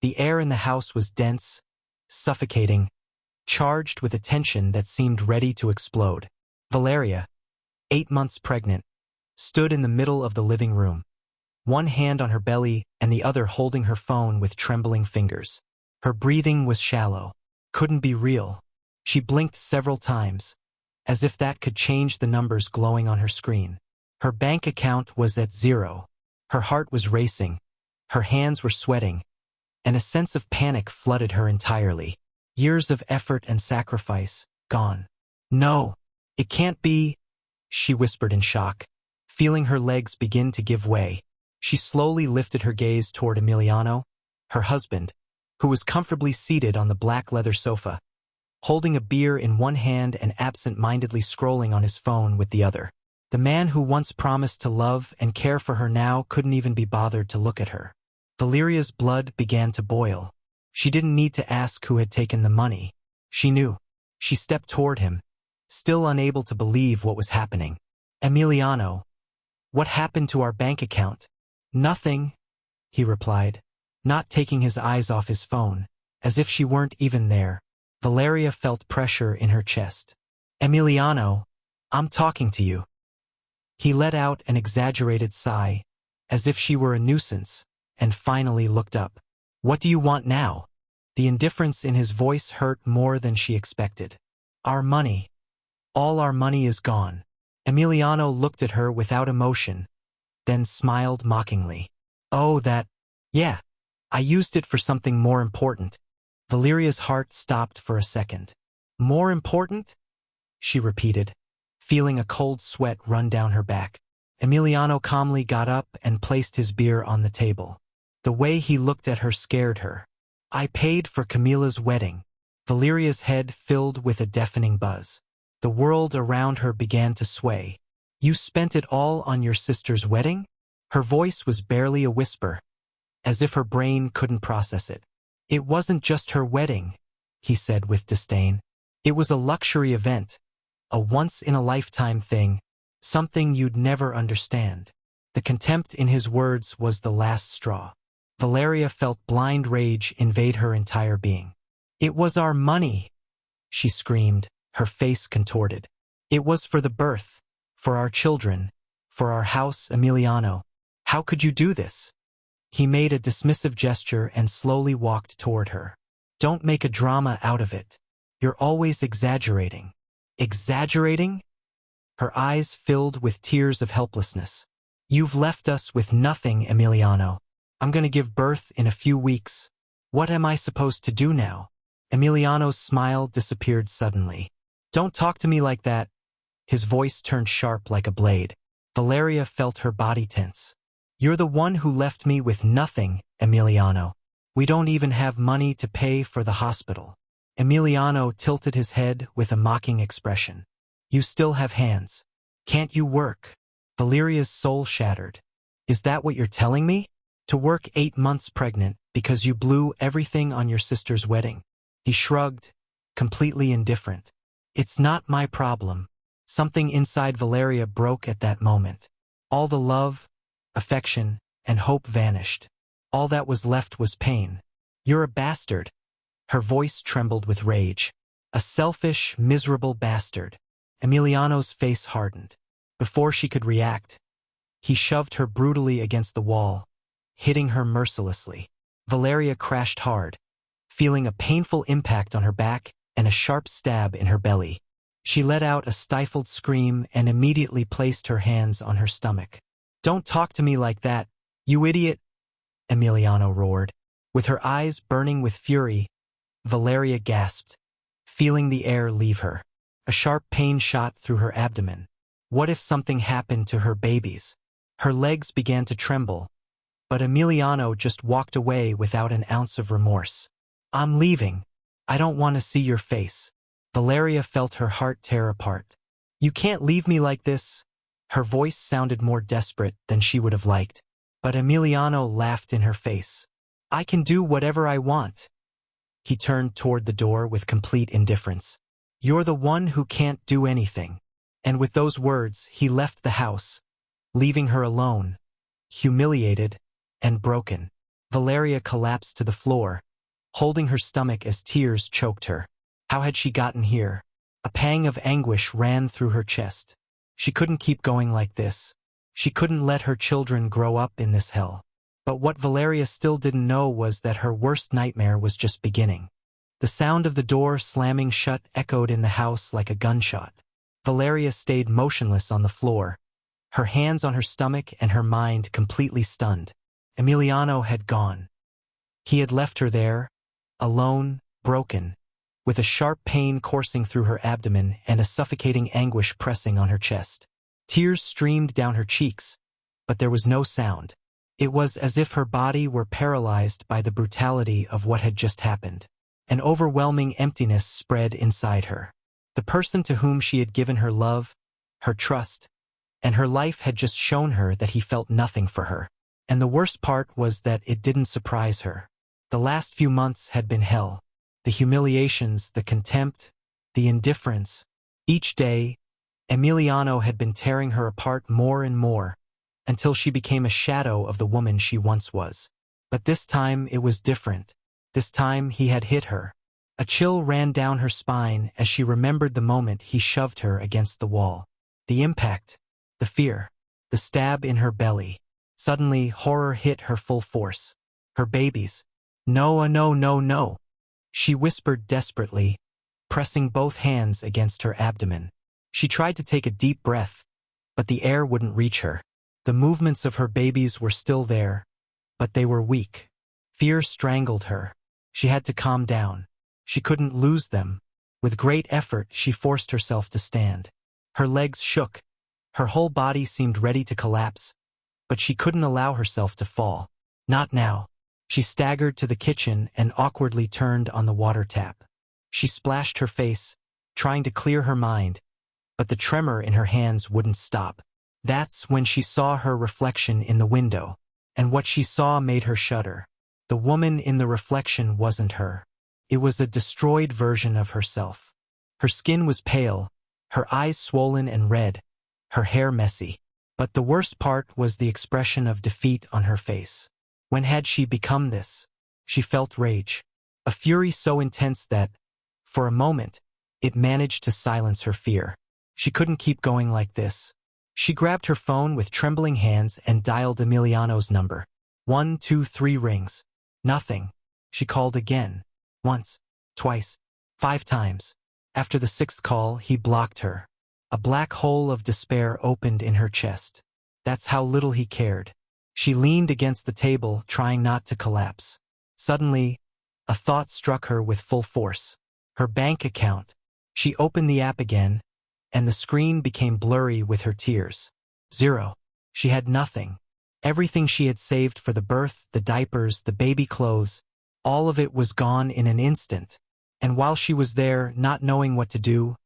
The air in the house was dense, suffocating, charged with a tension that seemed ready to explode. Valeria, 8 months pregnant, stood in the middle of the living room, one hand on her belly and the other holding her phone with trembling fingers. Her breathing was shallow. Couldn't be real. She blinked several times, as if that could change the numbers glowing on her screen. Her bank account was at zero. Her heart was racing. Her hands were sweating, and a sense of panic flooded her entirely. Years of effort and sacrifice, gone. No, it can't be, she whispered in shock, feeling her legs begin to give way. She slowly lifted her gaze toward Emiliano, her husband, who was comfortably seated on the black leather sofa, holding a beer in one hand and absent-mindedly scrolling on his phone with the other. The man who once promised to love and care for her now couldn't even be bothered to look at her. Valeria's blood began to boil. She didn't need to ask who had taken the money. She knew. She stepped toward him, still unable to believe what was happening. Emiliano, what happened to our bank account? Nothing, he replied, not taking his eyes off his phone, as if she weren't even there. Valeria felt pressure in her chest. Emiliano, I'm talking to you. He let out an exaggerated sigh, as if she were a nuisance, and finally looked up. What do you want now? The indifference in his voice hurt more than she expected. Our money. All our money is gone. Emiliano looked at her without emotion, then smiled mockingly. Oh, that. Yeah. I used it for something more important. Valeria's heart stopped for a second. More important? She repeated, feeling a cold sweat run down her back. Emiliano calmly got up and placed his beer on the table. The way he looked at her scared her. I paid for Camilla's wedding. Valeria's head filled with a deafening buzz. The world around her began to sway. You spent it all on your sister's wedding? Her voice was barely a whisper, as if her brain couldn't process it. It wasn't just her wedding, he said with disdain. It was a luxury event, a once-in-a-lifetime thing, something you'd never understand. The contempt in his words was the last straw. Valeria felt blind rage invade her entire being. It was our money, she screamed, her face contorted. It was for the birth, for our children, for our house. Emiliano, how could you do this? He made a dismissive gesture and slowly walked toward her. Don't make a drama out of it. You're always exaggerating. Exaggerating? Her eyes filled with tears of helplessness. You've left us with nothing, Emiliano. I'm going to give birth in a few weeks. What am I supposed to do now? Emiliano's smile disappeared suddenly. Don't talk to me like that. His voice turned sharp like a blade. Valeria felt her body tense. You're the one who left me with nothing, Emiliano. We don't even have money to pay for the hospital. Emiliano tilted his head with a mocking expression. You still have hands. Can't you work? Valeria's soul shattered. Is that what you're telling me? To work 8 months pregnant because you blew everything on your sister's wedding? He shrugged, completely indifferent. It's not my problem. Something inside Valeria broke at that moment. All the love, affection, and hope vanished. All that was left was pain. You're a bastard. Her voice trembled with rage. A selfish, miserable bastard. Emiliano's face hardened. Before she could react, he shoved her brutally against the wall, hitting her mercilessly. Valeria crashed hard, feeling a painful impact on her back and a sharp stab in her belly. She let out a stifled scream and immediately placed her hands on her stomach. Don't talk to me like that, you idiot, Emiliano roared. With her eyes burning with fury, Valeria gasped, feeling the air leave her. A sharp pain shot through her abdomen. What if something happened to her babies? Her legs began to tremble, but Emiliano just walked away without an ounce of remorse. I'm leaving. I don't want to see your face. Valeria felt her heart tear apart. You can't leave me like this. Her voice sounded more desperate than she would have liked, but Emiliano laughed in her face. I can do whatever I want. He turned toward the door with complete indifference. You're the one who can't do anything. And with those words, he left the house, leaving her alone, humiliated and broken. Valeria collapsed to the floor, holding her stomach as tears choked her. How had she gotten here? A pang of anguish ran through her chest. She couldn't keep going like this. She couldn't let her children grow up in this hell. But what Valeria still didn't know was that her worst nightmare was just beginning. The sound of the door slamming shut echoed in the house like a gunshot. Valeria stayed motionless on the floor, her hands on her stomach and her mind completely stunned. Emiliano had gone. He had left her there, alone, broken, with a sharp pain coursing through her abdomen and a suffocating anguish pressing on her chest. Tears streamed down her cheeks, but there was no sound. It was as if her body were paralyzed by the brutality of what had just happened. An overwhelming emptiness spread inside her. The person to whom she had given her love, her trust, and her life had just shown her that he felt nothing for her. And the worst part was that it didn't surprise her. The last few months had been hell. The humiliations, the contempt, the indifference. Each day, Emiliano had been tearing her apart more and more, until she became a shadow of the woman she once was. But this time it was different. This time he had hit her. A chill ran down her spine as she remembered the moment he shoved her against the wall. The impact, the fear, the stab in her belly. Suddenly, horror hit her full force. Her babies. No, no, no, no. She whispered desperately, pressing both hands against her abdomen. She tried to take a deep breath, but the air wouldn't reach her. The movements of her babies were still there, but they were weak. Fear strangled her. She had to calm down. She couldn't lose them. With great effort, she forced herself to stand. Her legs shook. Her whole body seemed ready to collapse, but she couldn't allow herself to fall. Not now. She staggered to the kitchen and awkwardly turned on the water tap. She splashed her face, trying to clear her mind, but the tremor in her hands wouldn't stop. That's when she saw her reflection in the window, and what she saw made her shudder. The woman in the reflection wasn't her. It was a destroyed version of herself. Her skin was pale, her eyes swollen and red, her hair messy. But the worst part was the expression of defeat on her face. When had she become this? She felt rage, a fury so intense that, for a moment, it managed to silence her fear. She couldn't keep going like this. She grabbed her phone with trembling hands and dialed Emiliano's number. 1, 2, 3 rings. Nothing. She called again. Once, twice, 5 times. After the 6th call, he blocked her. A black hole of despair opened in her chest. That's how little he cared. She leaned against the table, trying not to collapse. Suddenly, a thought struck her with full force. Her bank account. She opened the app again, and the screen became blurry with her tears. 0. She had nothing. Everything she had saved for the birth, the diapers, the baby clothes, all of it was gone in an instant. And while she was there, not knowing what to do,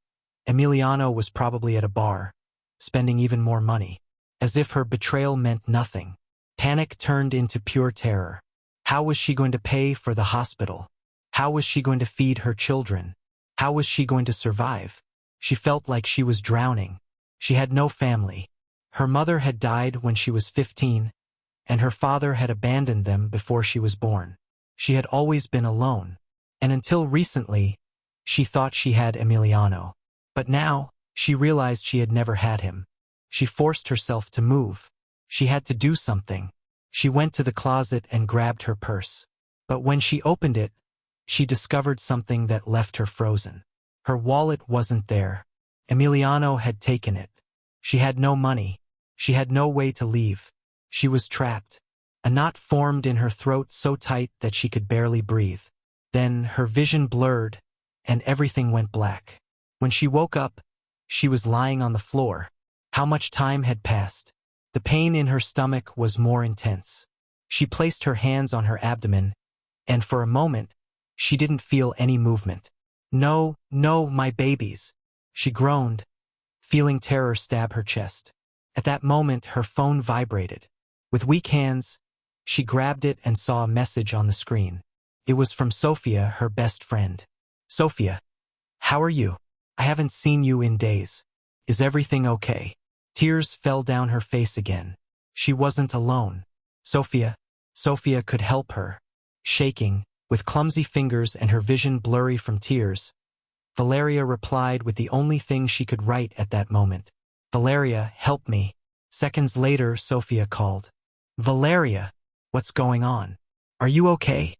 Emiliano was probably at a bar, spending even more money. As if her betrayal meant nothing. Panic turned into pure terror. How was she going to pay for the hospital? How was she going to feed her children? How was she going to survive? She felt like she was drowning. She had no family. Her mother had died when she was 15, and her father had abandoned them before she was born. She had always been alone, and until recently, she thought she had Emiliano. But now, she realized she had never had him. She forced herself to move. She had to do something. She went to the closet and grabbed her purse. But when she opened it, she discovered something that left her frozen. Her wallet wasn't there. Emiliano had taken it. She had no money. She had no way to leave. She was trapped. A knot formed in her throat so tight that she could barely breathe. Then her vision blurred, and everything went black. When she woke up, she was lying on the floor. How much time had passed? The pain in her stomach was more intense. She placed her hands on her abdomen, and for a moment, she didn't feel any movement. No, no, my babies, she groaned, feeling terror stab her chest. At that moment, her phone vibrated. With weak hands, she grabbed it and saw a message on the screen. It was from Sophia, her best friend. Sophia, how are you? I haven't seen you in days. Is everything okay? Tears fell down her face again. She wasn't alone. Sophia, Sophia could help her. Shaking, with clumsy fingers and her vision blurry from tears, Valeria replied with the only thing she could write at that moment. Valeria, help me. Seconds later, Sophia called. Valeria, what's going on? Are you okay?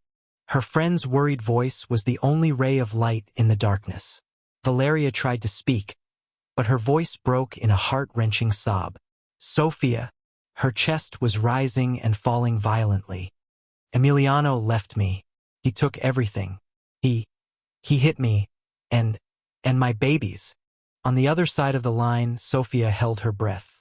Her friend's worried voice was the only ray of light in the darkness. Valeria tried to speak, but her voice broke in a heart-wrenching sob. Sophia, her chest was rising and falling violently. Emiliano left me. He took everything. He hit me, and my babies. On the other side of the line, Sophia held her breath.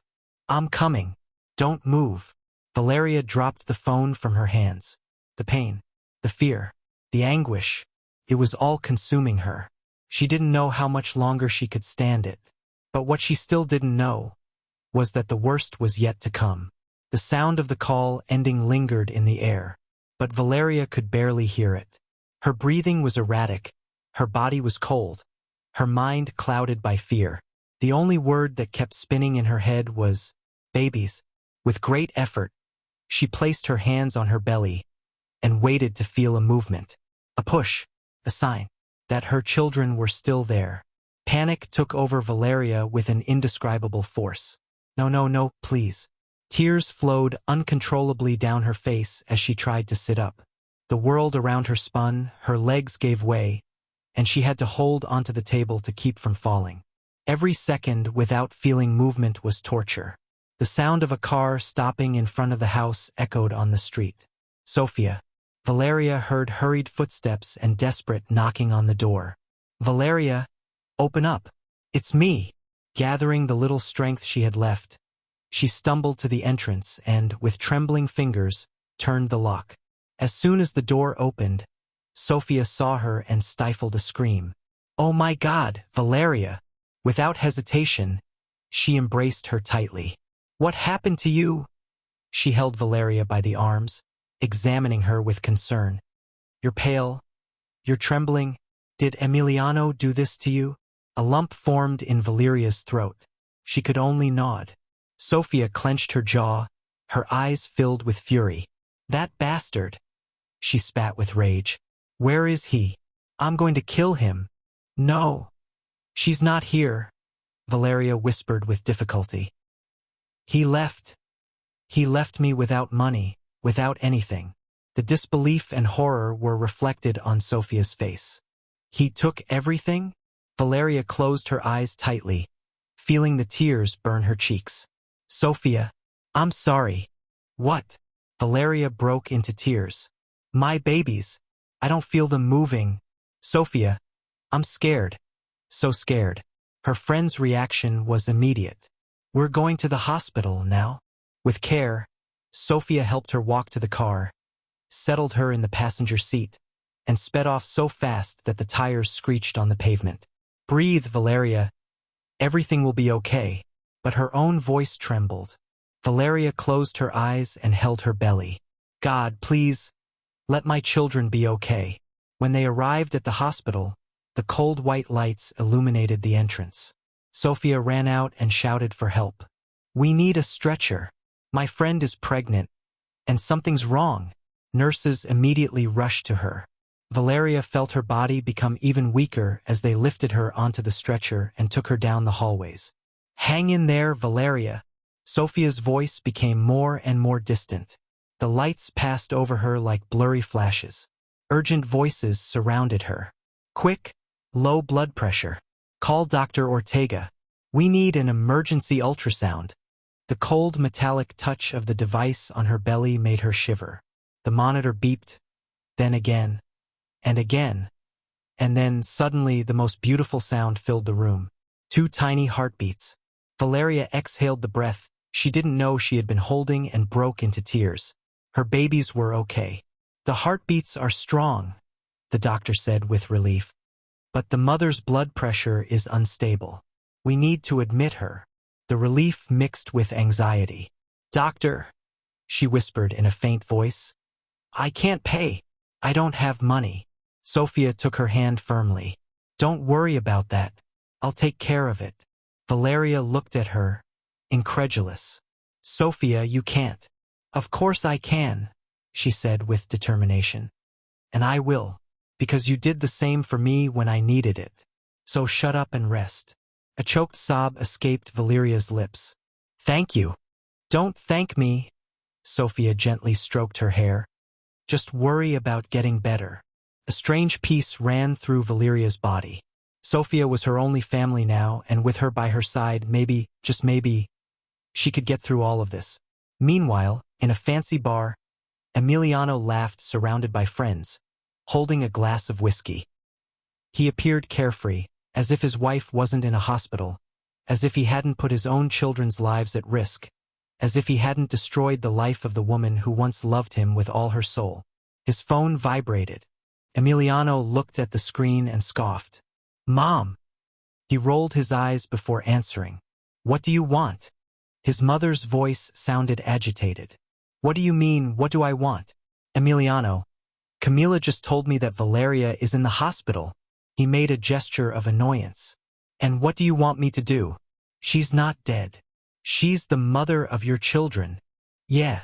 I'm coming. Don't move. Valeria dropped the phone from her hands. The pain, the fear, the anguish, it was all consuming her. She didn't know how much longer she could stand it. But what she still didn't know was that the worst was yet to come. The sound of the call ending lingered in the air, but Valeria could barely hear it. Her breathing was erratic, her body was cold, her mind clouded by fear. The only word that kept spinning in her head was, babies. With great effort, she placed her hands on her belly and waited to feel a movement, a push, a sign that her children were still there. Panic took over Valeria with an indescribable force. No, please. Tears flowed uncontrollably down her face as she tried to sit up. The world around her spun, her legs gave way, and she had to hold onto the table to keep from falling. Every second without feeling movement was torture. The sound of a car stopping in front of the house echoed on the street. Sophia. Valeria heard hurried footsteps and desperate knocking on the door. Valeria, open up. It's me. Gathering the little strength she had left, she stumbled to the entrance and, with trembling fingers, turned the lock. As soon as the door opened, Sophia saw her and stifled a scream. Oh my God, Valeria! Without hesitation, she embraced her tightly. What happened to you? She held Valeria by the arms, examining her with concern. You're pale. You're trembling. Did Emiliano do this to you? A lump formed in Valeria's throat. She could only nod. Sophia clenched her jaw, her eyes filled with fury. That bastard! She spat with rage. Where is he? I'm going to kill him. No. She's not here, Valeria whispered with difficulty. He left. He left me without money, without anything. The disbelief and horror were reflected on Sophia's face. He took everything? Valeria closed her eyes tightly, feeling the tears burn her cheeks. Sophia, I'm sorry. What? Valeria broke into tears. My babies. I don't feel them moving. Sophia, I'm scared. So scared. Her friend's reaction was immediate. We're going to the hospital now. With care, Sophia helped her walk to the car, settled her in the passenger seat, and sped off so fast that the tires screeched on the pavement. Breathe, Valeria. Everything will be okay. But her own voice trembled. Valeria closed her eyes and held her belly. God, please, let my children be okay. When they arrived at the hospital, the cold white lights illuminated the entrance. Sophia ran out and shouted for help. We need a stretcher. My friend is pregnant, and something's wrong. Nurses immediately rushed to her. Valeria felt her body become even weaker as they lifted her onto the stretcher and took her down the hallways. Hang in there, Valeria. Sophia's voice became more and more distant. The lights passed over her like blurry flashes. Urgent voices surrounded her. Quick, low blood pressure. Call Dr. Ortega. We need an emergency ultrasound. The cold metallic touch of the device on her belly made her shiver. The monitor beeped, then again, and again, and then suddenly the most beautiful sound filled the room. 2 tiny heartbeats. Valeria exhaled the breath she didn't know she had been holding and broke into tears. Her babies were okay. The heartbeats are strong, the doctor said with relief. But the mother's blood pressure is unstable. We need to admit her. The relief mixed with anxiety. Doctor, she whispered in a faint voice. I can't pay. I don't have money. Sophia took her hand firmly. Don't worry about that. I'll take care of it. Valeria looked at her, incredulous. Sophia, you can't. Of course I can. she said with determination. And I will, because you did the same for me when I needed it. So shut up and rest. A choked sob escaped Valeria's lips. Thank you. Don't thank me. Sophia gently stroked her hair. Just worry about getting better. A strange peace ran through Valeria's body. Sophia was her only family now, and with her by her side, maybe, just maybe, she could get through all of this. Meanwhile, in a fancy bar, Emiliano laughed surrounded by friends, holding a glass of whiskey. He appeared carefree, as if his wife wasn't in a hospital, as if he hadn't put his own children's lives at risk, as if he hadn't destroyed the life of the woman who once loved him with all her soul. His phone vibrated. Emiliano looked at the screen and scoffed. Mom! He rolled his eyes before answering. What do you want? His mother's voice sounded agitated. What do you mean, what do I want? Emiliano, Camila just told me that Valeria is in the hospital. He made a gesture of annoyance. And what do you want me to do? She's not dead. She's the mother of your children. Yeah.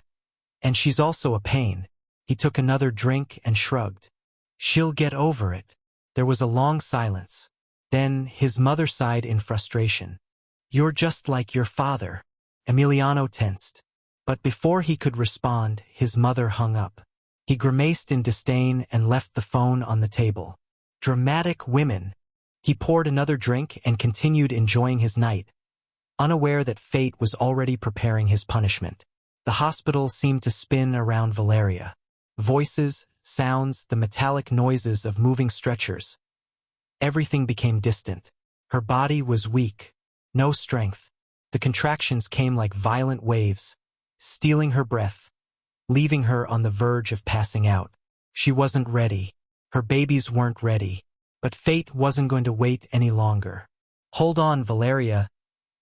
And she's also a pain. He took another drink and shrugged. She'll get over it. There was a long silence. Then his mother sighed in frustration. You're just like your father. Emiliano tensed. But before he could respond, his mother hung up. He grimaced in disdain and left the phone on the table. Dramatic women. He poured another drink and continued enjoying his night, unaware that fate was already preparing his punishment. The hospital seemed to spin around Valeria. Voices, sounds, the metallic noises of moving stretchers. Everything became distant. Her body was weak. No strength. The contractions came like violent waves, stealing her breath, leaving her on the verge of passing out. She wasn't ready. Her babies weren't ready. But fate wasn't going to wait any longer. Hold on, Valeria.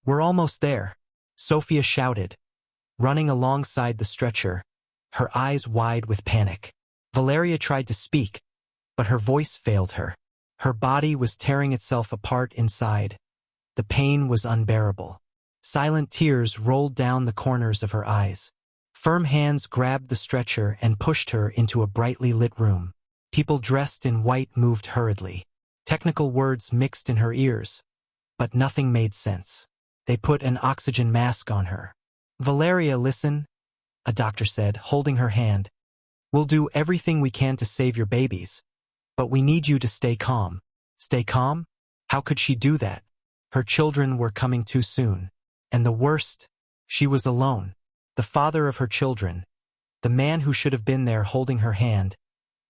We're almost there. Sophia shouted, running alongside the stretcher, her eyes wide with panic. Valeria tried to speak, but her voice failed her. Her body was tearing itself apart inside. The pain was unbearable. Silent tears rolled down the corners of her eyes. Firm hands grabbed the stretcher and pushed her into a brightly lit room. People dressed in white moved hurriedly. Technical words mixed in her ears, but nothing made sense. They put an oxygen mask on her. Valeria, listen, a doctor said, holding her hand. We'll do everything we can to save your babies, but we need you to stay calm. Stay calm? How could she do that? Her children were coming too soon. And the worst, she was alone. The father of her children, the man who should have been there holding her hand,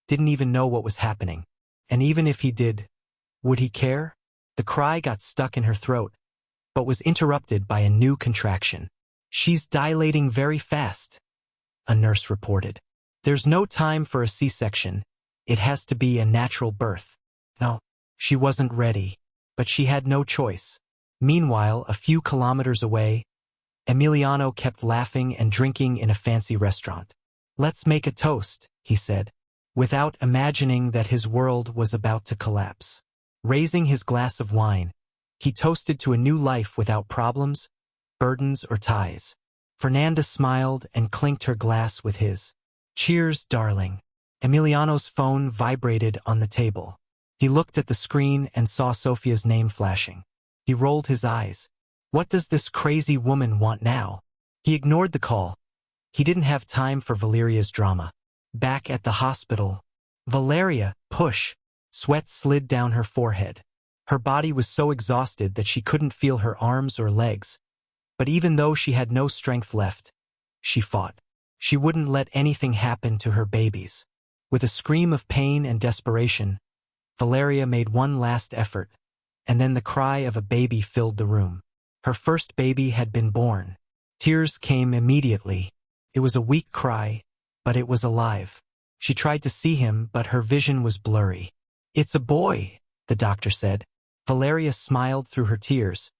didn't even know what was happening. And even if he did, would he care? The cry got stuck in her throat, but was interrupted by a new contraction. She's dilating very fast, a nurse reported. There's no time for a C-section. It has to be a natural birth. No, she wasn't ready, but she had no choice. Meanwhile, a few kilometers away, Emiliano kept laughing and drinking in a fancy restaurant. Let's make a toast, he said, without imagining that his world was about to collapse. Raising his glass of wine, he toasted to a new life without problems, burdens, or ties. Fernanda smiled and clinked her glass with his. Cheers, darling. Emiliano's phone vibrated on the table. He looked at the screen and saw Sophia's name flashing. He rolled his eyes. What does this crazy woman want now? He ignored the call. He didn't have time for Valeria's drama. Back at the hospital, Valeria, push. Sweat slid down her forehead. Her body was so exhausted that she couldn't feel her arms or legs. But even though she had no strength left, she fought. She wouldn't let anything happen to her babies. With a scream of pain and desperation, Valeria made one last effort, and then the cry of a baby filled the room. Her first baby had been born. Tears came immediately. It was a weak cry, but it was alive. She tried to see him, but her vision was blurry. It's a boy, the doctor said. Valeria smiled through her tears,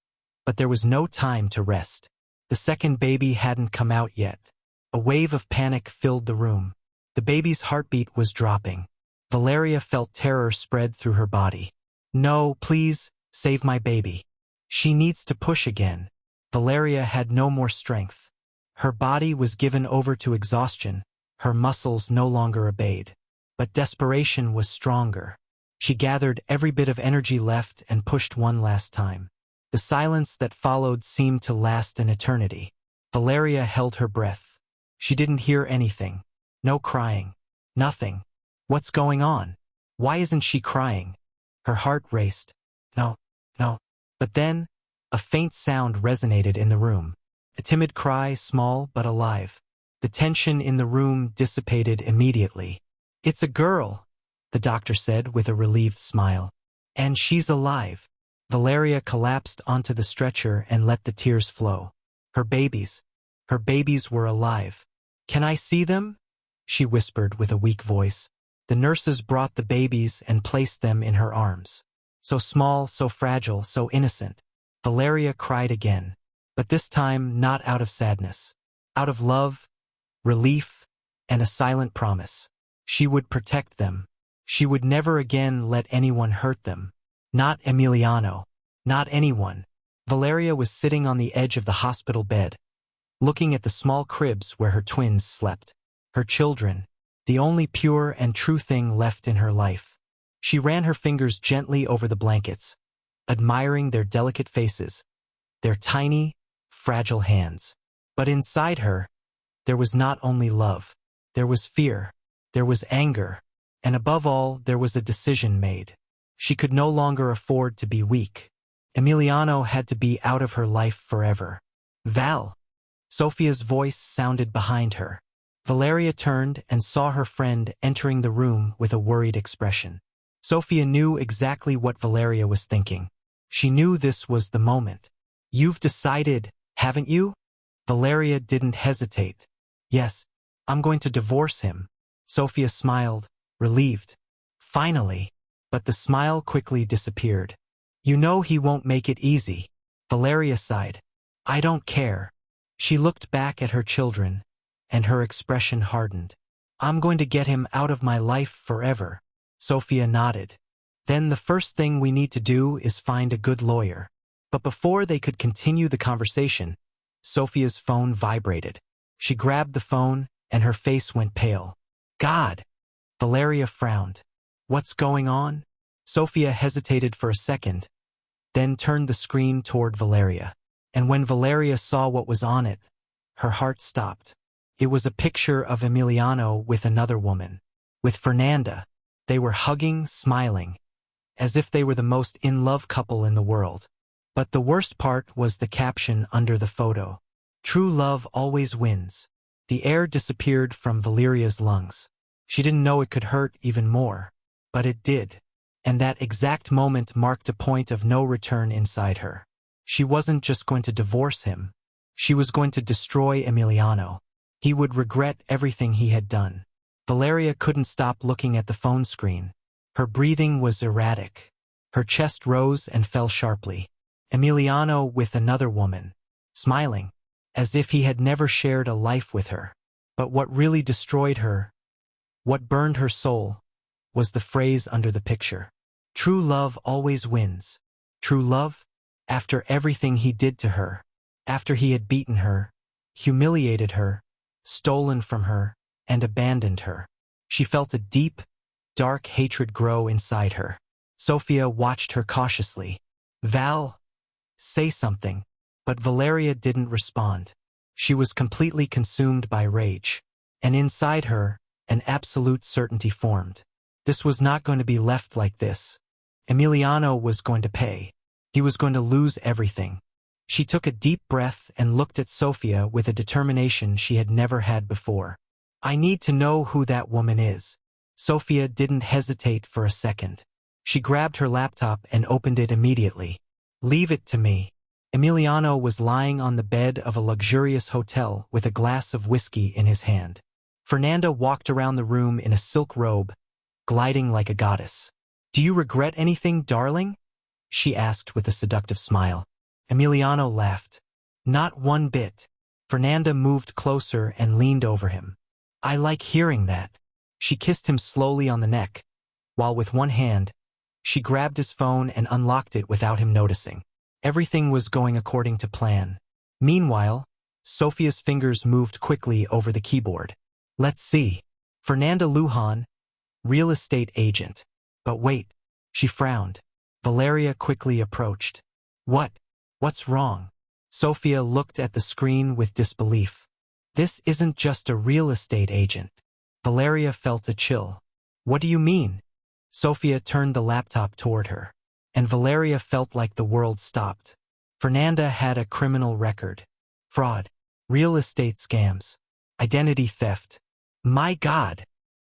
but there was no time to rest. The second baby hadn't come out yet. A wave of panic filled the room. The baby's heartbeat was dropping. Valeria felt terror spread through her body. No, please, save my baby. She needs to push again. Valeria had no more strength. Her body was given over to exhaustion, Her muscles no longer obeyed. But desperation was stronger. She gathered every bit of energy left and pushed one last time. The silence that followed seemed to last an eternity. Valeria held her breath. She didn't hear anything. No crying. Nothing. What's going on? Why isn't she crying? Her heart raced. No, no. But then, a faint sound resonated in the room. A timid cry, small but alive. The tension in the room dissipated immediately. "It's a girl," the doctor said with a relieved smile. "And she's alive." Valeria collapsed onto the stretcher and let the tears flow. Her babies were alive. "Can I see them?" she whispered with a weak voice. The nurses brought the babies and placed them in her arms. So small, so fragile, so innocent. Valeria cried again, but this time not out of sadness. Out of love, relief, and a silent promise. She would protect them. She would never again let anyone hurt them. Not Emiliano. Not anyone. Valeria was sitting on the edge of the hospital bed, looking at the small cribs where her twins slept. Her children, the only pure and true thing left in her life. She ran her fingers gently over the blankets, admiring their delicate faces, their tiny, fragile hands. But inside her, there was not only love. There was fear. There was anger. And above all, there was a decision made. She could no longer afford to be weak. Emiliano had to be out of her life forever. "Val!" Sophia's voice sounded behind her. Valeria turned and saw her friend entering the room with a worried expression. Sophia knew exactly what Valeria was thinking. She knew this was the moment. "You've decided, haven't you?" Valeria didn't hesitate. "Yes, I'm going to divorce him." Sophia smiled, relieved. Finally. But the smile quickly disappeared. "You know he won't make it easy." Valeria sighed. "I don't care." She looked back at her children, and her expression hardened. "I'm going to get him out of my life forever." Sophia nodded. "Then the first thing we need to do is find a good lawyer." But before they could continue the conversation, Sophia's phone vibrated. She grabbed the phone, and her face went pale. "God!" Valeria frowned. "What's going on?" Sophia hesitated for a second, then turned the screen toward Valeria. And when Valeria saw what was on it, her heart stopped. It was a picture of Emiliano with another woman. With Fernanda. They were hugging, smiling, as if they were the most in-love couple in the world. But the worst part was the caption under the photo. "True love always wins." The air disappeared from Valeria's lungs. She didn't know it could hurt even more, but it did. And that exact moment marked a point of no return inside her. She wasn't just going to divorce him. She was going to destroy Emiliano. He would regret everything he had done. Valeria couldn't stop looking at the phone screen. Her breathing was erratic. Her chest rose and fell sharply. Emiliano with another woman, smiling, as if he had never shared a life with her. But what really destroyed her, what burned her soul, was the phrase under the picture. "True love always wins." True love? After everything he did to her, after he had beaten her, humiliated her, stolen from her, and abandoned her. She felt a deep, dark hatred grow inside her. Sophia watched her cautiously. "Val, say something." But Valeria didn't respond. She was completely consumed by rage. And inside her, an absolute certainty formed. This was not going to be left like this. Emiliano was going to pay. He was going to lose everything. She took a deep breath and looked at Sophia with a determination she had never had before. "I need to know who that woman is." Sophia didn't hesitate for a second. She grabbed her laptop and opened it immediately. "Leave it to me." Emiliano was lying on the bed of a luxurious hotel with a glass of whiskey in his hand. Fernanda walked around the room in a silk robe, gliding like a goddess. "Do you regret anything, darling?" she asked with a seductive smile. Emiliano laughed. "Not one bit." Fernanda moved closer and leaned over him. "I like hearing that." She kissed him slowly on the neck, while with one hand, she grabbed his phone and unlocked it without him noticing. Everything was going according to plan. Meanwhile, Sophia's fingers moved quickly over the keyboard. Let's see. Fernanda Lujan, real estate agent. But wait, she frowned. Valeria quickly approached. What? What's wrong? Sophia looked at the screen with disbelief. This isn't just a real estate agent. Valeria felt a chill. What do you mean? Sophia turned the laptop toward her, and Valeria felt like the world stopped. Fernanda had a criminal record. Fraud, real estate scams, identity theft. My God!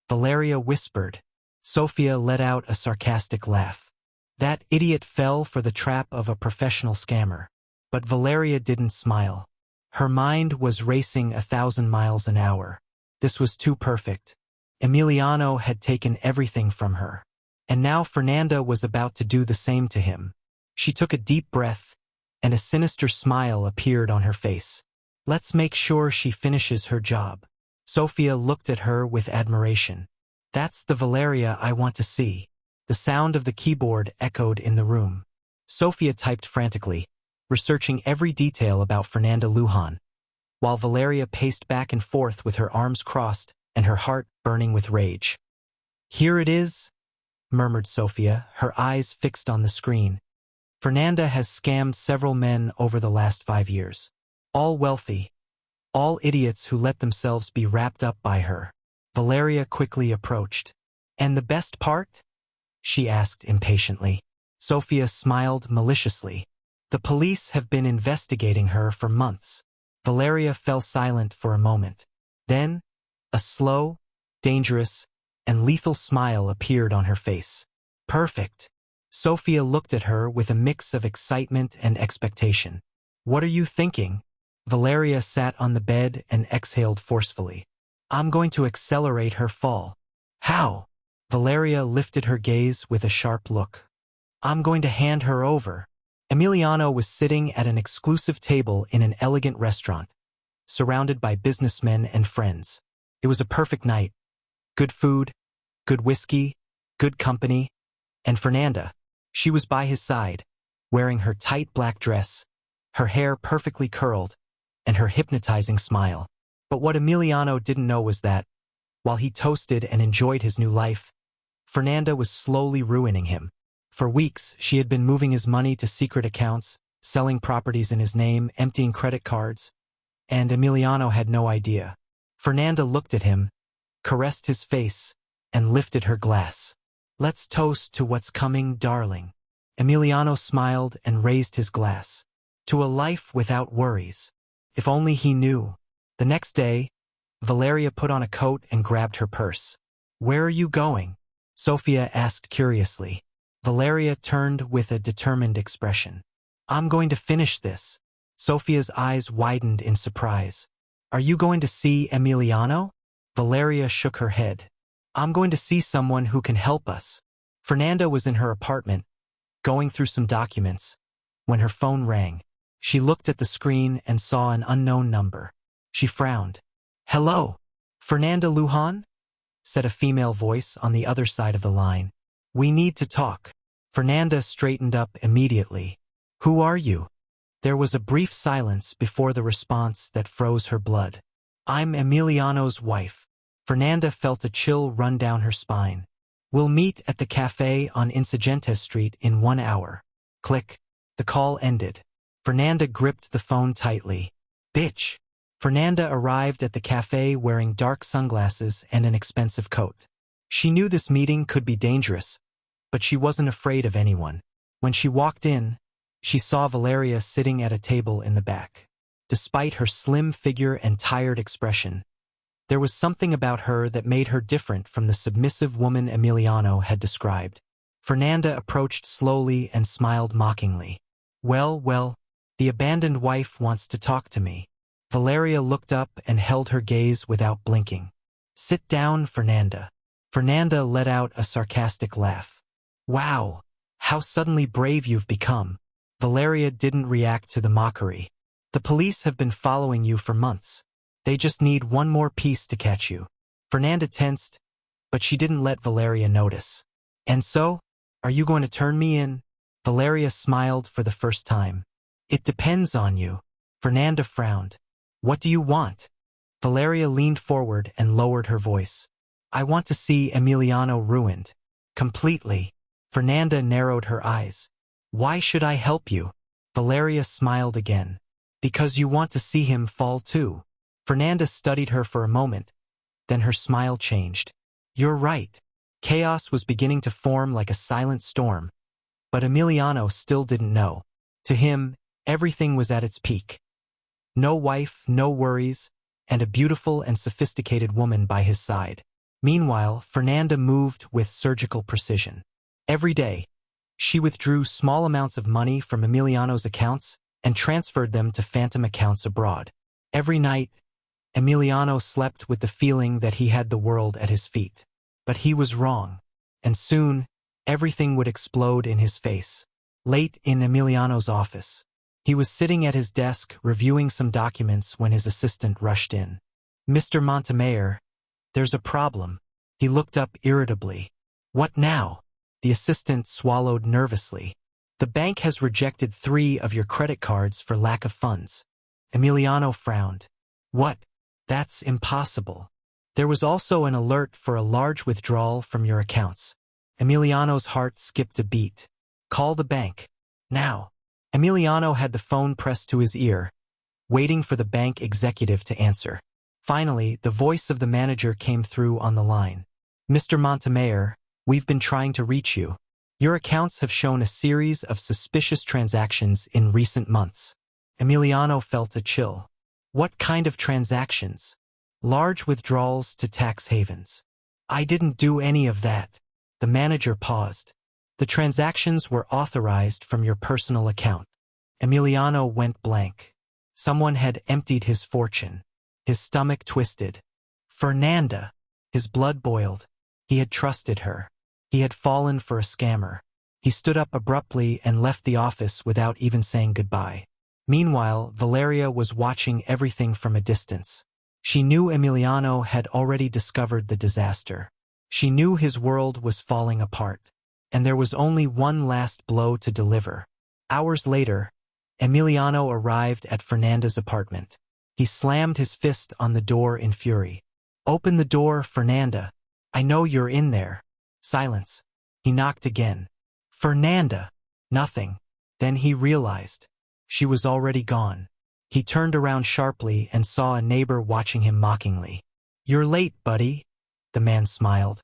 Valeria whispered. Sophia let out a sarcastic laugh. That idiot fell for the trap of a professional scammer. But Valeria didn't smile. Her mind was racing 1,000 miles an hour. This was too perfect. Emiliano had taken everything from her. And now Fernanda was about to do the same to him. She took a deep breath, and a sinister smile appeared on her face. Let's make sure she finishes her job. Sophia looked at her with admiration. That's the Valeria I want to see. The sound of the keyboard echoed in the room. Sophia typed frantically, researching every detail about Fernanda Lujan, while Valeria paced back and forth with her arms crossed and her heart burning with rage. Here it is, murmured Sophia, her eyes fixed on the screen. Fernanda has scammed several men over the last 5 years. All wealthy, all idiots who let themselves be wrapped up by her. Valeria quickly approached. And the best part? She asked impatiently. Sophia smiled maliciously. The police have been investigating her for months. Valeria fell silent for a moment. Then, a slow, dangerous, and lethal smile appeared on her face. Perfect. Sophia looked at her with a mix of excitement and expectation. What are you thinking? Valeria sat on the bed and exhaled forcefully. I'm going to accelerate her fall. How? Valeria lifted her gaze with a sharp look. I'm going to hand her over. Emiliano was sitting at an exclusive table in an elegant restaurant, surrounded by businessmen and friends. It was a perfect night. Good food, good whiskey, good company, and Fernanda. She was by his side, wearing her tight black dress, her hair perfectly curled, and her hypnotizing smile. But what Emiliano didn't know was that, while he toasted and enjoyed his new life, Fernanda was slowly ruining him. For weeks, she had been moving his money to secret accounts, selling properties in his name, emptying credit cards, and Emiliano had no idea. Fernanda looked at him, caressed his face, and lifted her glass. Let's toast to what's coming, darling. Emiliano smiled and raised his glass. To a life without worries. If only he knew. The next day, Valeria put on a coat and grabbed her purse. Where are you going? Sophia asked curiously. Valeria turned with a determined expression. I'm going to finish this. Sophia's eyes widened in surprise. Are you going to see Emiliano? Valeria shook her head. I'm going to see someone who can help us. Fernanda was in her apartment, going through some documents, when her phone rang. She looked at the screen and saw an unknown number. She frowned. Hello, Fernanda Lujan? Said a female voice on the other side of the line. We need to talk. Fernanda straightened up immediately. Who are you? There was a brief silence before the response that froze her blood. I'm Emiliano's wife. Fernanda felt a chill run down her spine. We'll meet at the cafe on Insurgentes Street in 1 hour. Click. The call ended. Fernanda gripped the phone tightly. Bitch. Fernanda arrived at the cafe wearing dark sunglasses and an expensive coat. She knew this meeting could be dangerous, but she wasn't afraid of anyone. When she walked in, she saw Valeria sitting at a table in the back. Despite her slim figure and tired expression, there was something about her that made her different from the submissive woman Emiliano had described. Fernanda approached slowly and smiled mockingly. Well, the abandoned wife wants to talk to me. Valeria looked up and held her gaze without blinking. Sit down, Fernanda. Fernanda let out a sarcastic laugh. Wow, how suddenly brave you've become. Valeria didn't react to the mockery. The police have been following you for months. They just need one more piece to catch you. Fernanda tensed, but she didn't let Valeria notice. And so, are you going to turn me in? Valeria smiled for the first time. It depends on you. Fernanda frowned. What do you want? Valeria leaned forward and lowered her voice. I want to see Emiliano ruined. Completely. Fernanda narrowed her eyes. Why should I help you? Valeria smiled again. Because you want to see him fall too. Fernanda studied her for a moment, then her smile changed. You're right. Chaos was beginning to form like a silent storm. But Emiliano still didn't know. To him, everything was at its peak. No wife, no worries, and a beautiful and sophisticated woman by his side. Meanwhile, Fernanda moved with surgical precision. Every day, she withdrew small amounts of money from Emiliano's accounts and transferred them to phantom accounts abroad. Every night, Emiliano slept with the feeling that he had the world at his feet. But he was wrong, and soon, everything would explode in his face. Late in Emiliano's office, he was sitting at his desk reviewing some documents when his assistant rushed in. Mr. Montemayor, there's a problem. He looked up irritably. What now? The assistant swallowed nervously. The bank has rejected 3 of your credit cards for lack of funds. Emiliano frowned. What? That's impossible. There was also an alert for a large withdrawal from your accounts. Emiliano's heart skipped a beat. Call the bank. Now. Emiliano had the phone pressed to his ear, waiting for the bank executive to answer. Finally, the voice of the manager came through on the line. Mr. Montemayor, we've been trying to reach you. Your accounts have shown a series of suspicious transactions in recent months. Emiliano felt a chill. What kind of transactions? Large withdrawals to tax havens. I didn't do any of that. The manager paused. The transactions were authorized from your personal account. Emiliano went blank. Someone had emptied his fortune. His stomach twisted. Fernanda. His blood boiled. He had trusted her. He had fallen for a scammer. He stood up abruptly and left the office without even saying goodbye. Meanwhile, Valeria was watching everything from a distance. She knew Emiliano had already discovered the disaster. She knew his world was falling apart, and there was only one last blow to deliver. Hours later, Emiliano arrived at Fernanda's apartment. He slammed his fist on the door in fury. Open the door, Fernanda. I know you're in there. Silence. He knocked again. Fernanda. Nothing. Then he realized. She was already gone. He turned around sharply and saw a neighbor watching him mockingly. You're late, buddy. The man smiled.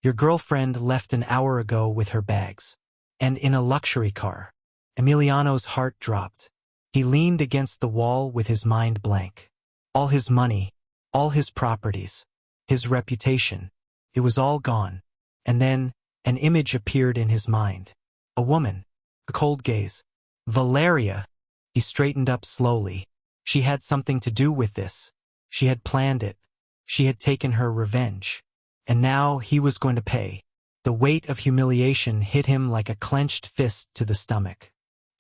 Your girlfriend left an hour ago with her bags. And in a luxury car. Emiliano's heart dropped. He leaned against the wall with his mind blank. All his money, all his properties, his reputation. It was all gone. And then, an image appeared in his mind. A woman. A cold gaze. Valeria. He straightened up slowly. She had something to do with this. She had planned it. She had taken her revenge. And now he was going to pay. The weight of humiliation hit him like a clenched fist to the stomach.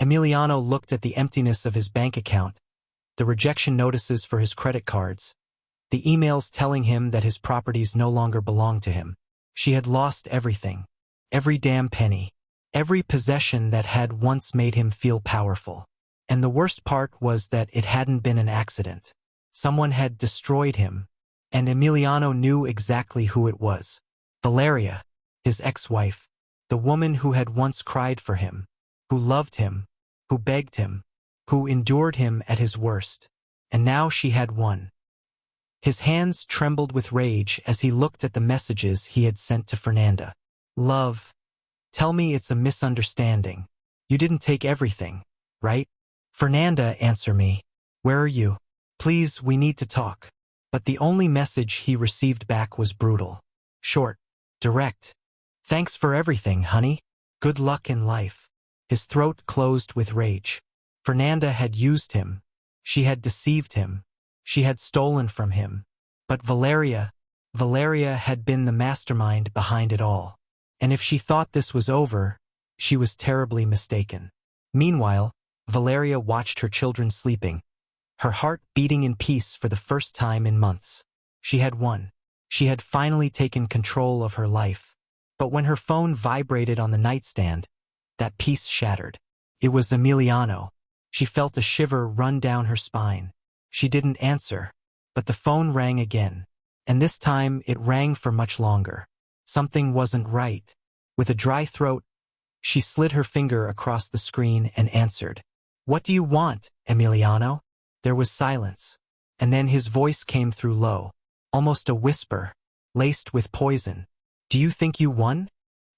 Emiliano looked at the emptiness of his bank account, the rejection notices for his credit cards, the emails telling him that his properties no longer belonged to him. She had lost everything. Every damn penny. Every possession that had once made him feel powerful. And the worst part was that it hadn't been an accident. Someone had destroyed him, and Emiliano knew exactly who it was. Valeria, his ex-wife, the woman who had once cried for him, who loved him, who begged him, who endured him at his worst. And now she had won. His hands trembled with rage as he looked at the messages he had sent to Fernanda. Love, tell me it's a misunderstanding. You didn't take everything, right? Fernanda, answer me. Where are you? Please, we need to talk. But the only message he received back was brutal. Short. Direct. Thanks for everything, honey. Good luck in life. His throat closed with rage. Fernanda had used him. She had deceived him. She had stolen from him. But Valeria had been the mastermind behind it all. And if she thought this was over, she was terribly mistaken. Meanwhile, Valeria watched her children sleeping, her heart beating in peace for the first time in months. She had won. She had finally taken control of her life. But when her phone vibrated on the nightstand, that peace shattered. It was Emiliano. She felt a shiver run down her spine. She didn't answer, But the phone rang again. And this time it rang for much longer. Something wasn't right. With a dry throat, she slid her finger across the screen and answered. "What do you want, Emiliano?" There was silence. And then his voice came through low, almost a whisper, laced with poison. "Do you think you won?"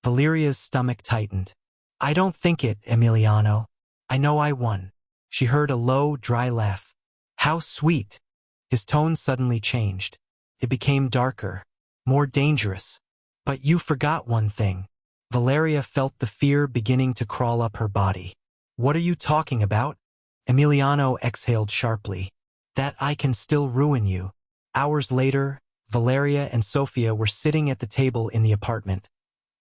Valeria's stomach tightened. "I don't think it, Emiliano. I know I won." She heard a low, dry laugh. "How sweet." His tone suddenly changed. It became darker, more dangerous. "But you forgot one thing." Valeria felt the fear beginning to crawl up her body. "What are you talking about?" Emiliano exhaled sharply. "That I can still ruin you." Hours later, Valeria and Sofia were sitting at the table in the apartment,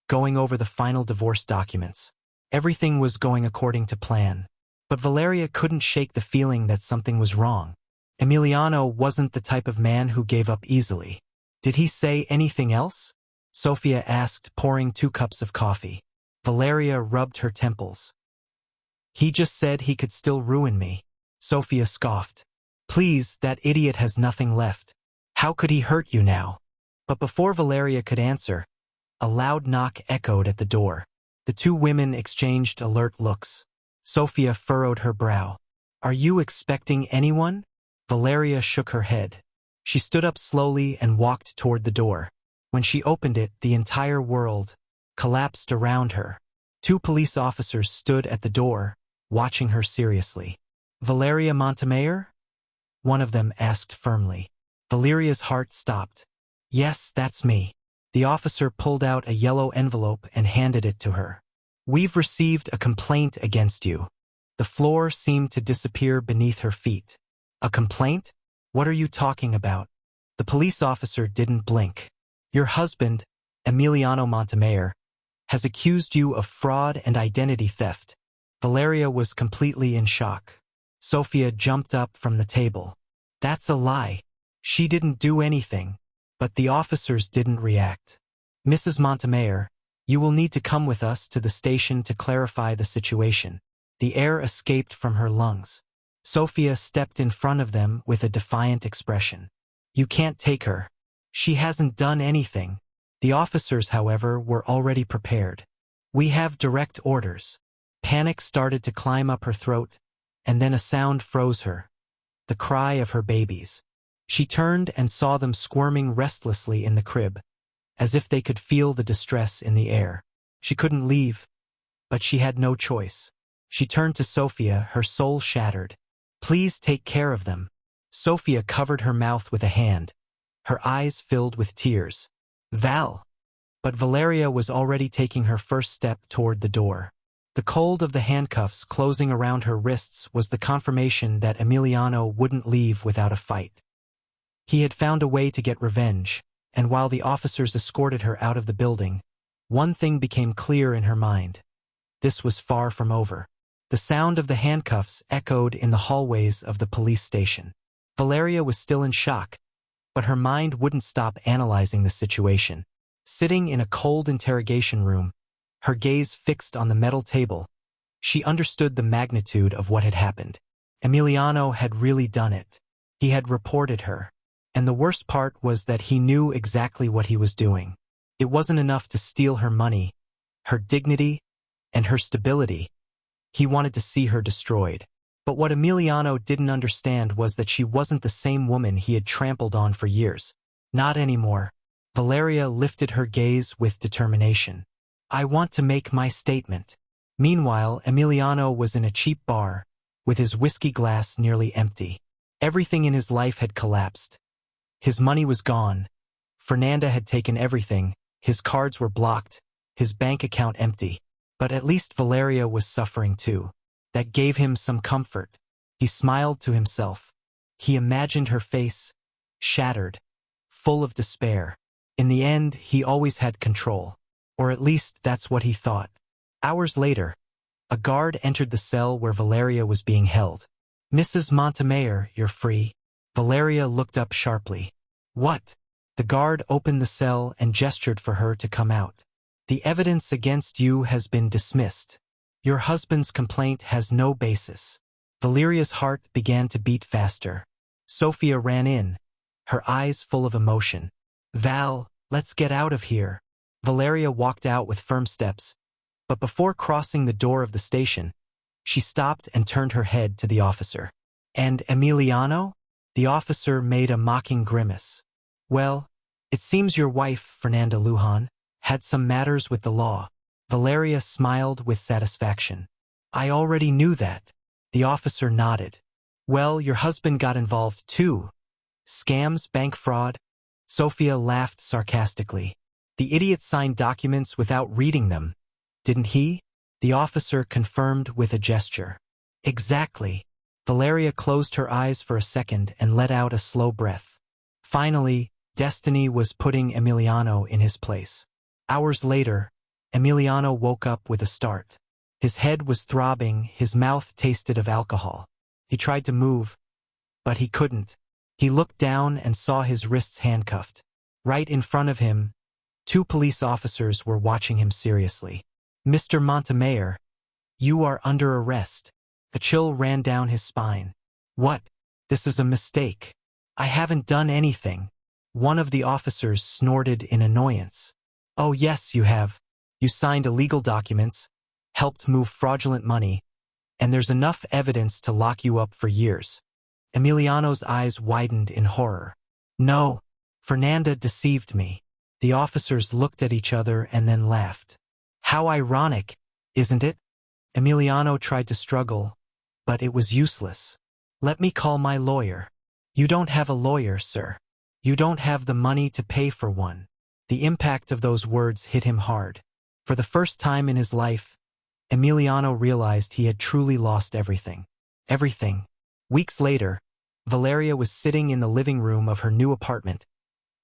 going over the final divorce documents. Everything was going according to plan. But Valeria couldn't shake the feeling that something was wrong. Emiliano wasn't the type of man who gave up easily. "Did he say anything else?" Sofia asked, pouring 2 cups of coffee. Valeria rubbed her temples. "He just said he could still ruin me." Sofia scoffed. "Please, that idiot has nothing left. How could he hurt you now?" But before Valeria could answer, a loud knock echoed at the door. The 2 women exchanged alert looks. Sofia furrowed her brow. "Are you expecting anyone?" Valeria shook her head. She stood up slowly and walked toward the door. When she opened it, the entire world collapsed around her. 2 police officers stood at the door, watching her seriously. "Valeria Montemayor?" one of them asked firmly. Valeria's heart stopped. "Yes, that's me." The officer pulled out a yellow envelope and handed it to her. "We've received a complaint against you." The floor seemed to disappear beneath her feet. "A complaint? What are you talking about?" The police officer didn't blink. "Your husband, Emiliano Montemayor, has accused you of fraud and identity theft." Valeria was completely in shock. Sofia jumped up from the table. "That's a lie. She didn't do anything." But the officers didn't react. "Mrs. Montemayor, you will need to come with us to the station to clarify the situation." The air escaped from her lungs. Sofia stepped in front of them with a defiant expression. "You can't take her. She hasn't done anything." The officers, however, were already prepared. "We have direct orders." Panic started to climb up her throat, and then a sound froze her. The cry of her babies. She turned and saw them squirming restlessly in the crib, as if they could feel the distress in the air. She couldn't leave, but she had no choice. She turned to Sofia, her soul shattered. "Please take care of them." Sofia covered her mouth with a hand. Her eyes filled with tears. "Val." But Valeria was already taking her first step toward the door. The cold of the handcuffs closing around her wrists was the confirmation that Emiliano wouldn't leave without a fight. He had found a way to get revenge, and while the officers escorted her out of the building, one thing became clear in her mind. This was far from over. The sound of the handcuffs echoed in the hallways of the police station. Valeria was still in shock, but her mind wouldn't stop analyzing the situation. Sitting in a cold interrogation room, her gaze fixed on the metal table, she understood the magnitude of what had happened. Emiliano had really done it. He had reported her. And the worst part was that he knew exactly what he was doing. It wasn't enough to steal her money, her dignity, and her stability. He wanted to see her destroyed. But what Emiliano didn't understand was that she wasn't the same woman he had trampled on for years. Not anymore. Valeria lifted her gaze with determination. "I want to make my statement." Meanwhile, Emiliano was in a cheap bar, with his whiskey glass nearly empty. Everything in his life had collapsed. His money was gone. Fernanda had taken everything. His cards were blocked. His bank account empty. But at least Valeria was suffering too. That gave him some comfort. He smiled to himself. He imagined her face, shattered, full of despair. In the end, he always had control. Or at least that's what he thought. Hours later, a guard entered the cell where Valeria was being held. "Mrs. Montemayor, you're free." Valeria looked up sharply. "What?" The guard opened the cell and gestured for her to come out. "The evidence against you has been dismissed. Your husband's complaint has no basis." Valeria's heart began to beat faster. Sofia ran in, her eyes full of emotion. "Val, let's get out of here." Valeria walked out with firm steps, but before crossing the door of the station, she stopped and turned her head to the officer. "And Emiliano?" The officer made a mocking grimace. "Well, it seems your wife, Fernanda Lujan, had some matters with the law." Valeria smiled with satisfaction. "I already knew that." The officer nodded. "Well, your husband got involved too. Scams, bank fraud." Sophia laughed sarcastically. "The idiot signed documents without reading them, didn't he?" The officer confirmed with a gesture. "Exactly." Valeria closed her eyes for a second and let out a slow breath. Finally, destiny was putting Emiliano in his place. Hours later, Emiliano woke up with a start. His head was throbbing, his mouth tasted of alcohol. He tried to move, but he couldn't. He looked down and saw his wrists handcuffed. Right in front of him, 2 police officers were watching him seriously. "Mr. Montemayor, you are under arrest." A chill ran down his spine. "What? This is a mistake. I haven't done anything." One of the officers snorted in annoyance. "Oh yes, you have. You signed illegal documents, helped move fraudulent money, and there's enough evidence to lock you up for years." Emiliano's eyes widened in horror. "No, Fernanda deceived me." The officers looked at each other and then laughed. "How ironic, isn't it?" Emiliano tried to struggle, but it was useless. "Let me call my lawyer." "You don't have a lawyer, sir. You don't have the money to pay for one." The impact of those words hit him hard. For the first time in his life, Emiliano realized he had truly lost everything. Everything. Weeks later, Valeria was sitting in the living room of her new apartment,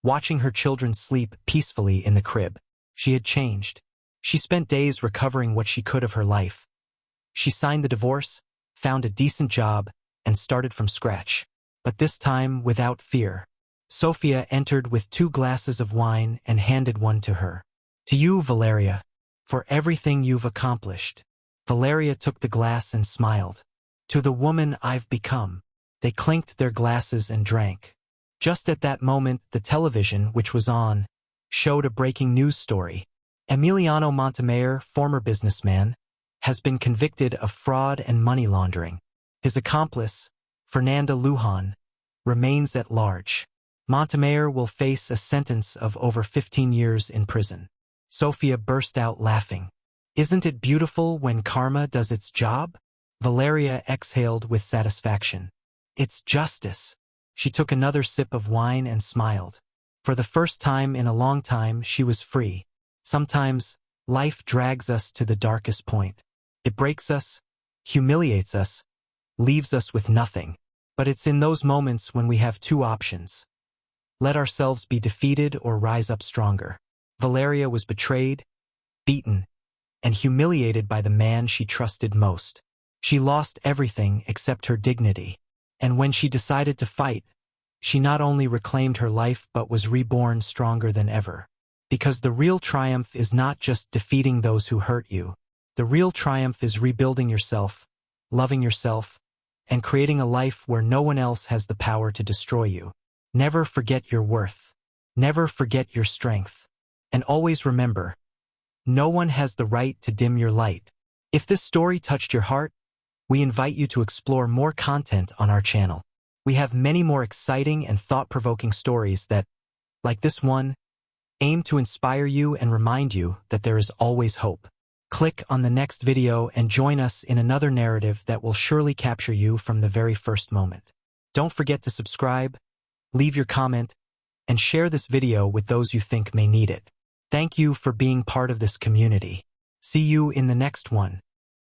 watching her children sleep peacefully in the crib. She had changed. She spent days recovering what she could of her life. She signed the divorce, found a decent job, and started from scratch. But this time without fear. Sophia entered with 2 glasses of wine and handed one to her. "To you, Valeria, for everything you've accomplished." Valeria took the glass and smiled. "To the woman I've become." They clinked their glasses and drank. Just at that moment, the television, which was on, showed a breaking news story. Emiliano Montemayor, former businessman, has been convicted of fraud and money laundering. His accomplice, Fernanda Lujan, remains at large. Montemayor will face a sentence of over 15 years in prison. Sophia burst out laughing. "Isn't it beautiful when karma does its job?" Valeria exhaled with satisfaction. "It's justice." She took another sip of wine and smiled. For the first time in a long time, she was free. Sometimes, life drags us to the darkest point. It breaks us, humiliates us, leaves us with nothing. But it's in those moments when we have 2 options. Let ourselves be defeated or rise up stronger. Valeria was betrayed, beaten, and humiliated by the man she trusted most. She lost everything except her dignity. And when she decided to fight, she not only reclaimed her life but was reborn stronger than ever. Because the real triumph is not just defeating those who hurt you. The real triumph is rebuilding yourself, loving yourself, and creating a life where no one else has the power to destroy you. Never forget your worth. Never forget your strength. And always remember, no one has the right to dim your light. If this story touched your heart, we invite you to explore more content on our channel. We have many more exciting and thought-provoking stories that, like this one, aim to inspire you and remind you that there is always hope. Click on the next video and join us in another narrative that will surely capture you from the very first moment. Don't forget to subscribe, leave your comment, and share this video with those you think may need it. Thank you for being part of this community. See you in the next one.